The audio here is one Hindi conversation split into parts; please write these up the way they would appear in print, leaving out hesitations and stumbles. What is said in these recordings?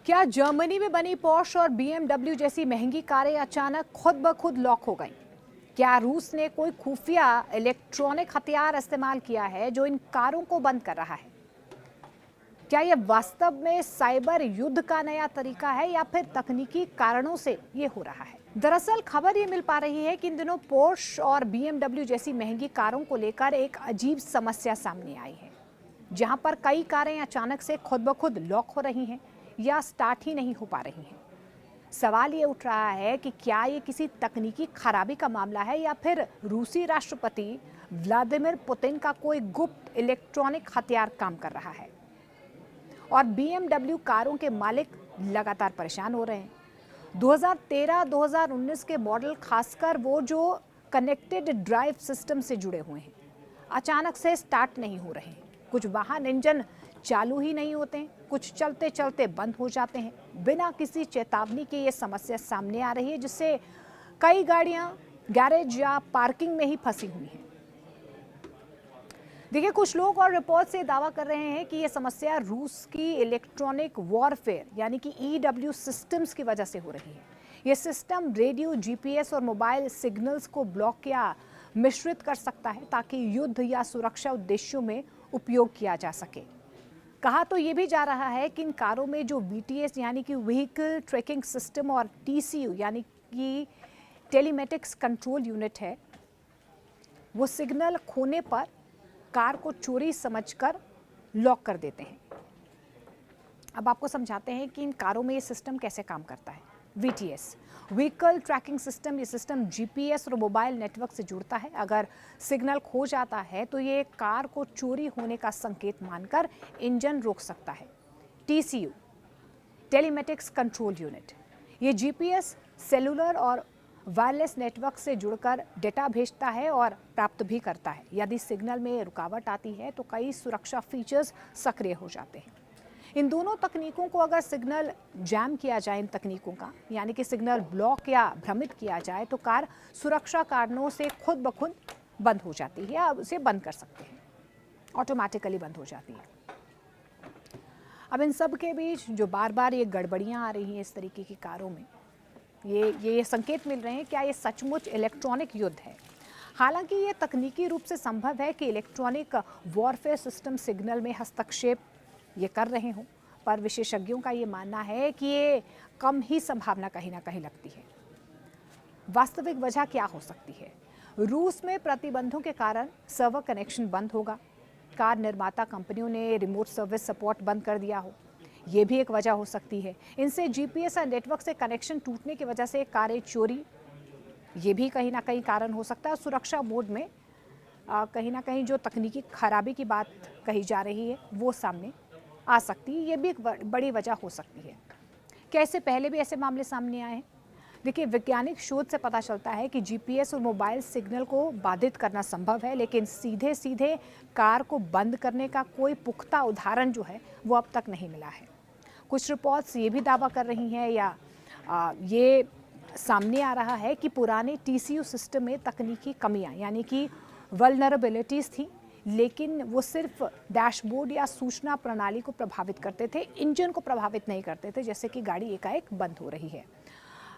क्या जर्मनी में बनी पोर्श और BMW जैसी महंगी कारें अचानक खुद ब खुद लॉक हो गईं? क्या रूस ने कोई खुफिया इलेक्ट्रॉनिक हथियार इस्तेमाल किया है जो इन कारों को बंद कर रहा है? क्या यह वास्तव में साइबर युद्ध का नया तरीका है या फिर तकनीकी कारणों से ये हो रहा है? दरअसल खबर ये मिल पा रही है कि इन दिनों पोर्श और BMW जैसी महंगी कारों को लेकर एक अजीब समस्या सामने आई है, जहां पर कई कारें अचानक से खुद ब खुद लॉक हो रही हैं या स्टार्ट ही नहीं हो पा रही हैं। सवाल ये उठ रहा है कि क्या ये किसी तकनीकी खराबी का मामला है या फिर रूसी राष्ट्रपति व्लादिमीर पुतिन का कोई गुप्त इलेक्ट्रॉनिक हथियार काम कर रहा है। और BMW कारों के मालिक लगातार परेशान हो रहे हैं। 2013-2019 के मॉडल, खासकर वो जो कनेक्टेड ड्राइव सिस्टम से जुड़े हुए हैं, अचानक से स्टार्ट नहीं हो रहे हैं। कुछ वाहन इंजन चालू ही नहीं होते हैं, कुछ चलते चलते बंद हो जाते हैं। बिना किसी चेतावनी के ये समस्या सामने आ रही है, जिससे कई गाड़ियां गैरेज या पार्किंग में ही फंसी हुई हैं। देखिए, कुछ लोग और रिपोर्ट से दावा कर रहे हैं कि ये समस्या रूस की इलेक्ट्रॉनिक वॉरफेयर यानी कि EW सिस्टम्स की वजह से हो रही है। ये सिस्टम रेडियो, GPS और मोबाइल सिग्नल्स को ब्लॉक या मिश्रित कर सकता है ताकि युद्ध या सुरक्षा उद्देश्यों में उपयोग किया जा सके। कहा तो ये भी जा रहा है कि इन कारों में जो VTS यानी कि व्हीकल ट्रैकिंग सिस्टम और TCU यानी कि टेलीमेटिक्स कंट्रोल यूनिट है, वो सिग्नल खोने पर कार को चोरी समझकर लॉक कर देते हैं। अब आपको समझाते हैं कि इन कारों में ये सिस्टम कैसे काम करता है। VTS व्हीकल ट्रैकिंग सिस्टम, ये सिस्टम GPS और मोबाइल नेटवर्क से जुड़ता है। अगर सिग्नल खो जाता है तो ये कार को चोरी होने का संकेत मानकर इंजन रोक सकता है। TCU टेलीमेटिक्स कंट्रोल यूनिट, ये GPS, सेलुलर और वायरलेस नेटवर्क से जुड़कर डेटा भेजता है और प्राप्त भी करता है। यदि सिग्नल में रुकावट आती है तो कई सुरक्षा फीचर्स सक्रिय हो जाते हैं। इन दोनों तकनीकों को अगर सिग्नल जैम किया जाए, इन तकनीकों का यानी कि सिग्नल ब्लॉक या भ्रमित किया जाए, तो कार सुरक्षा कारणों से खुद ब खुद बंद हो जाती है या उसे बंद कर सकते हैं, ऑटोमेटिकली बंद हो जाती है। अब इन सब के बीच जो बार बार ये गड़बड़ियाँ आ रही हैं इस तरीके की कारों में, ये संकेत मिल रहे हैं क्या ये सचमुच इलेक्ट्रॉनिक युद्ध है। हालांकि ये तकनीकी रूप से संभव है कि इलेक्ट्रॉनिक वॉरफेयर सिस्टम सिग्नल में हस्तक्षेप ये कर रहे हों, पर विशेषज्ञों का ये मानना है कि ये कम ही संभावना कहीं ना कहीं लगती है। वास्तविक वजह क्या हो सकती है? रूस में प्रतिबंधों के कारण सर्वर कनेक्शन बंद होगा, कार निर्माता कंपनियों ने रिमोट सर्विस सपोर्ट बंद कर दिया हो, ये भी एक वजह हो सकती है। इनसे GPS और नेटवर्क से कनेक्शन टूटने की वजह से कारें चोरी, ये भी कहीं ना कहीं कारण हो सकता है। सुरक्षा मोड में कहीं ना कहीं जो तकनीकी खराबी की बात कही जा रही है वो सामने आ सकती है, ये भी एक बड़ी वजह हो सकती है। क्या इससे पहले भी ऐसे मामले सामने आए हैं? देखिए, वैज्ञानिक शोध से पता चलता है कि GPS और मोबाइल सिग्नल को बाधित करना संभव है, लेकिन सीधे सीधे कार को बंद करने का कोई पुख्ता उदाहरण जो है वो अब तक नहीं मिला है। कुछ रिपोर्ट्स ये भी दावा कर रही हैं या ये सामने आ रहा है कि पुराने TCU सिस्टम में तकनीकी कमियां यानी कि वल्नरेबिलिटीज़ थी, लेकिन वो सिर्फ डैशबोर्ड या सूचना प्रणाली को प्रभावित करते थे, इंजन को प्रभावित नहीं करते थे, जैसे कि गाड़ी एकाएक बंद हो रही है।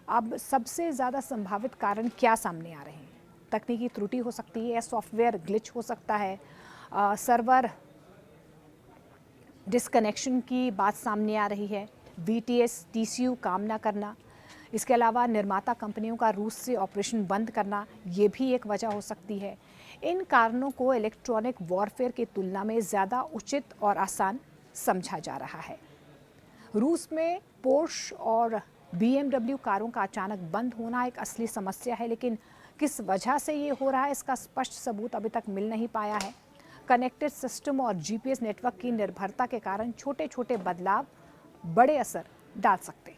अब सबसे ज़्यादा संभावित कारण क्या सामने आ रहे हैं? तकनीकी त्रुटि हो सकती है, सॉफ्टवेयर ग्लिच हो सकता है, सर्वर डिस्कनेक्शन की बात सामने आ रही है, VTS TCU काम ना करना, इसके अलावा निर्माता कंपनियों का रूस से ऑपरेशन बंद करना, ये भी एक वजह हो सकती है। इन कारणों को इलेक्ट्रॉनिक वॉरफेयर की तुलना में ज़्यादा उचित और आसान समझा जा रहा है। रूस में पोर्श और BMW कारों का अचानक बंद होना एक असली समस्या है, लेकिन किस वजह से ये हो रहा है इसका स्पष्ट सबूत अभी तक मिल नहीं पाया है। कनेक्टेड सिस्टम और GPS नेटवर्क की निर्भरता के कारण छोटे छोटे बदलाव बड़े असर डाल सकते हैं।